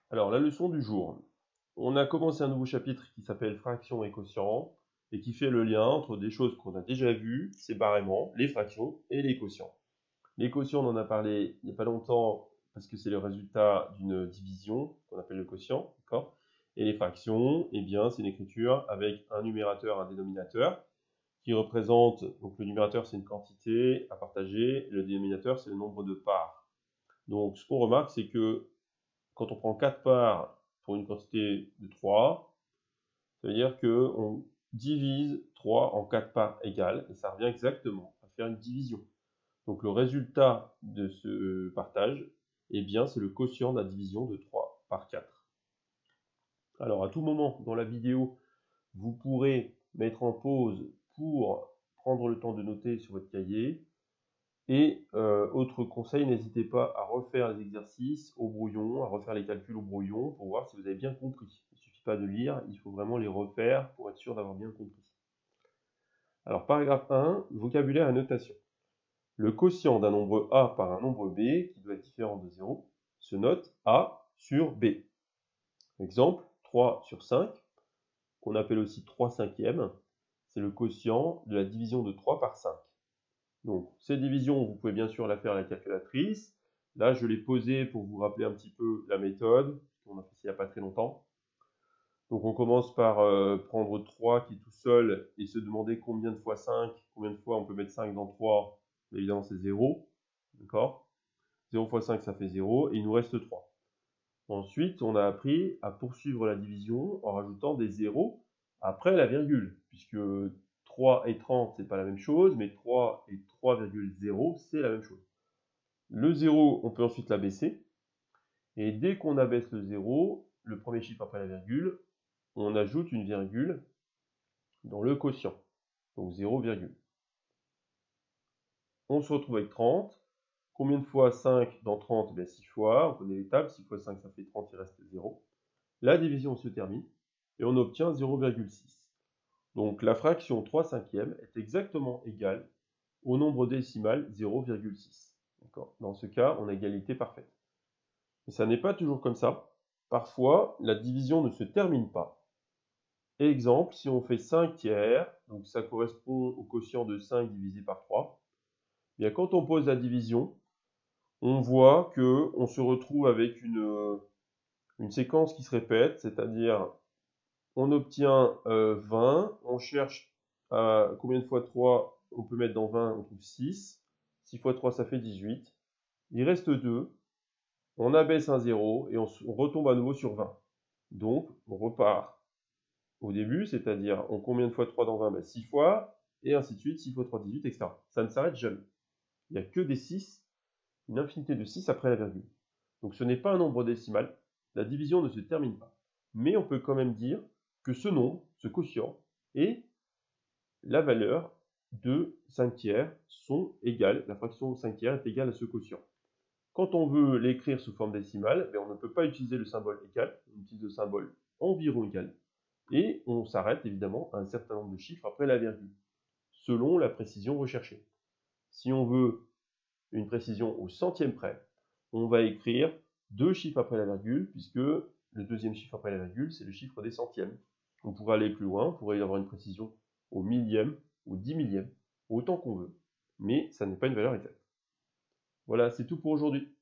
Alors, la leçon du jour. On a commencé un nouveau chapitre qui s'appelle fractions et quotients et qui fait le lien entre des choses qu'on a déjà vues séparément, les fractions et les quotients. Les quotients, on en a parlé il n'y a pas longtemps parce que c'est le résultat d'une division qu'on appelle le quotient, d'accord? Et les fractions, eh bien, c'est une écriture avec un numérateur, un dénominateur qui représente, donc le numérateur c'est une quantité à partager, et le dénominateur c'est le nombre de parts. Donc, ce qu'on remarque, c'est que quand on prend 4 parts pour une quantité de 3, ça veut dire qu'on divise 3 en 4 parts égales, et ça revient exactement à faire une division. Donc le résultat de ce partage, eh bien, c'est le quotient de la division de 3 par 4. Alors à tout moment dans la vidéo, vous pourrez mettre en pause pour prendre le temps de noter sur votre cahier. Et autre conseil, n'hésitez pas à refaire les exercices au brouillon, à refaire les calculs au brouillon pour voir si vous avez bien compris. Il ne suffit pas de lire, il faut vraiment les refaire pour être sûr d'avoir bien compris. Alors paragraphe 1, vocabulaire et notation. Le quotient d'un nombre A par un nombre B, qui doit être différent de 0, se note A sur B. Exemple, 3 sur 5, qu'on appelle aussi 3 cinquièmes, c'est le quotient de la division de 3 par 5. Donc, ces divisions, vous pouvez bien sûr la faire à la calculatrice. Là, je l'ai posé pour vous rappeler un petit peu la méthode, qu'on a fait il n'y a pas très longtemps. Donc, on commence par prendre 3 qui est tout seul et se demander combien de fois 5, combien de fois on peut mettre 5 dans 3. Évidemment, c'est 0. D'accord? 0 fois 5, ça fait 0, et il nous reste 3. Ensuite, on a appris à poursuivre la division en rajoutant des zéros après la virgule, puisque 3 et 30, c'est pas la même chose, mais 3 et 3,0, c'est la même chose. Le 0, on peut ensuite l'abaisser, et dès qu'on abaisse le 0, le premier chiffre après la virgule, on ajoute une virgule dans le quotient, donc 0, on se retrouve avec 30. Combien de fois 5 dans 30? 6 fois, on connaît les tables, 6 fois 5 ça fait 30, il reste 0. La division se termine, et on obtient 0,6. Donc la fraction 3 cinquièmes est exactement égale au nombre décimal 0,6. Dans ce cas, on a égalité parfaite. Mais ça n'est pas toujours comme ça. Parfois, la division ne se termine pas. Exemple, si on fait 5 tiers, donc ça correspond au quotient de 5 divisé par 3, bien quand on pose la division, on voit qu'on se retrouve avec une séquence qui se répète, c'est-à-dire on obtient 20, on cherche à combien de fois 3 on peut mettre dans 20, on trouve 6. 6 fois 3, ça fait 18. Il reste 2. On abaisse un 0 et on retombe à nouveau sur 20. Donc, on repart au début, c'est-à-dire on combien de fois 3 dans 20? 6 fois, et ainsi de suite, 6 fois 3, 18, etc. Ça ne s'arrête jamais. Il n'y a que des 6, une infinité de 6 après la virgule. Donc ce n'est pas un nombre décimal, la division ne se termine pas. Mais on peut quand même dire que ce nombre, ce quotient, et la valeur de 5 tiers sont égales, la fraction 5 tiers est égale à ce quotient. Quand on veut l'écrire sous forme décimale, on ne peut pas utiliser le symbole égal, on utilise le symbole environ égal, et on s'arrête évidemment à un certain nombre de chiffres après la virgule, selon la précision recherchée. Si on veut une précision au centième près, on va écrire 2 chiffres après la virgule, puisque le deuxième chiffre après la virgule, c'est le chiffre des centièmes. On pourrait aller plus loin, on pourrait y avoir une précision au millième, au 10 millième, autant qu'on veut, mais ça n'est pas une valeur exacte. Voilà, c'est tout pour aujourd'hui.